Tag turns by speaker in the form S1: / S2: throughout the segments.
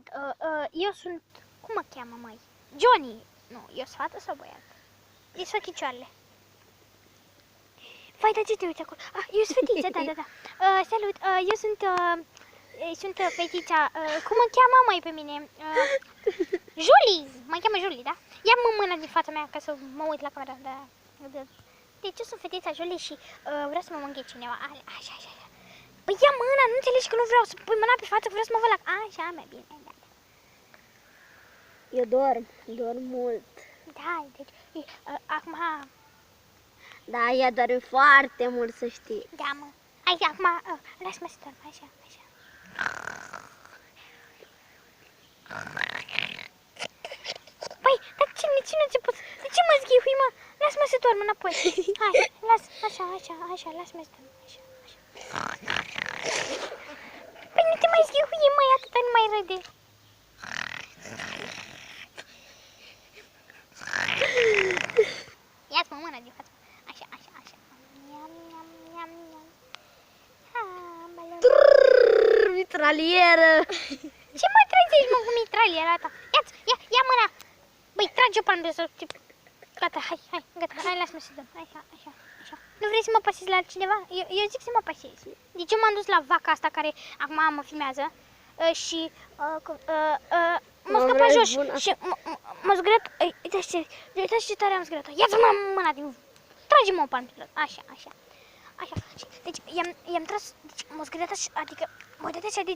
S1: Salut, eu sunt, cum mă cheamă, măi? Johnny. Nu, eu sunt fată sau băiat? Eu sunt chicioarele. Vai, dar ce te uiți acolo? Ah, eu sunt fetița, da. Salut, eu sunt fetița, cum mă cheamă, măi, pe mine? Julie, mă cheamă Julie, da? Ia-mă mâna din fața mea ca să mă uit la camera, da. Deci eu sunt fetița Julie și vreau să mă mângâie cineva. Așa. Păi ia mâna, nu înțelegi că nu vreau să pui mâna pe față, că vreau să mă văd la... Așa, mai bine, da.
S2: Eu dorm mult.
S1: Da, deci, acum...
S2: Da, ea doarme foarte mult, să știi.
S1: Da, mă. Hai, acum, lasă-mă să dorm, așa. Păi, dar ce nu ți-a pus? De ce mă zghihui, mă? Lasă-mă să dorm înapoi. Hai, lasă, așa, lasă-mă să dorm, așa. Păi nu te mai zghihui, măi, atâta nu mai râde. Ia-ți-mă mâna din față. Așa. Miam.
S2: Mitralieră!
S1: Ce mai trăgești, mă, cu mitraliera ta? Ia mâna! Băi, trage-o pe ambii să... Gata, hai, lasă-mă să dăm. Așa. Nu vrei să mă pasezi la altcineva? Eu zic să mă pasezi. Deci eu m-am dus la vaca asta care acum mă filmează și mă scăpa jos și mă zgârăt. Uitați ce tare am zgârăt-o. Ia-ți-mă mâna din... Trage-mă o palmă. Așa. Deci i-am tras, deci m-a zgâriat așa, adică m-a dat așa de...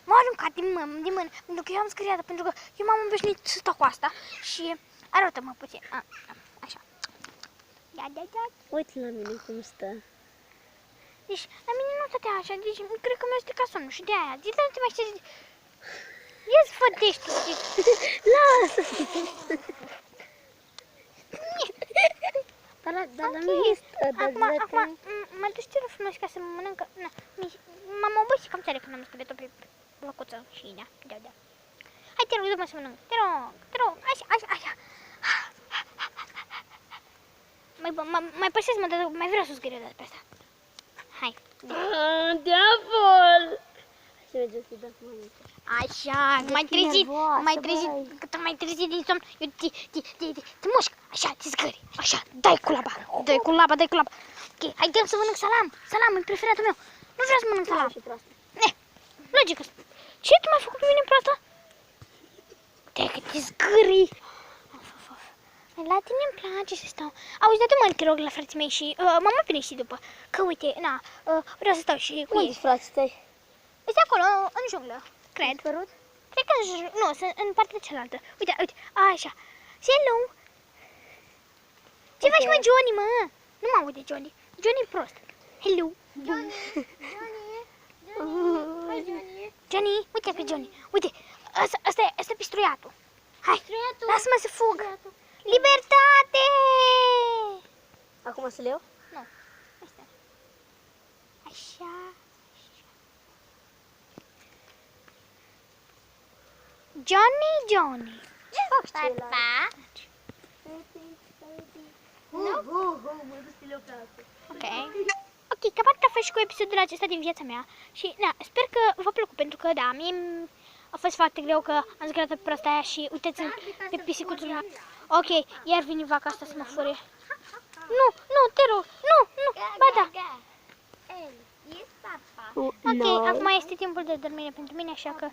S1: M-a aruncat din mână, pentru că eu am zgâriat, pentru că eu m-am obișnuit să stau cu asta și arată-mă puțin, așa. Ia.
S2: Uite la mine cum stă.
S1: Deci la mine nu stătea așa, deci cred că mi-a stricat somnul și de aia, de nu te mai știi... Ia-ți fădește,
S2: Lasă! Dar nu este...
S1: Acum, mă duci te rog frumos ca să mănâncă... M-am obosit cam tare când am scădut-o pe lăcuță și da. Hai, te rog, dă-mă să mănânc. Te rog, așa. Mai păsesc-mă, dar mai vreau să zgârie de pe asta. Hai.
S2: Diavol! Și merge să-i dă mănâncă.
S1: Așa, mai trezit din somn, eu te mușc, așa, te zgâri, așa, dai cu laba. Ok, hai, dăm să mănânc salam, e preferatul meu. Nu vreau să mănânc salam. Logică. Ce tu m-ai făcut pe mine proastă? Uite că te zgâri. La tine îmi place să stau. Auzi, dar du-mă, te rog, la frații mei și mă prinde și după. Că uite, vreau să stau și cu ei.
S2: Unde frații tăi?
S1: Este acolo, în junglă, cred. Cred că nu, sunt în partea cealaltă. Uite, așa. Hello! Ce faci, mă, Johnny, mă? Nu mă aude Johnny. Johnny e prost. Hello! Johnny, uite pe Johnny. Uite, ăsta e pistruiatul. Hai, lasă-mă să fug. Libertate!
S2: Acum să le iau?
S1: Nu. Așa. Johnny.
S2: Ce faci tu la?
S1: Papa. Ok, cam atât a fost și cu episodul acesta din viața mea. Și sper că v-a plăcut, pentru că mie a fost foarte greu că am zgârat pe proasta aia și uitați-mi pe pisicuțul meu. Ok, iar vine vaca asta să mă fure. Nu, te rog, nu, ba da. Ok, acum este timpul de dormire pentru mine, așa că...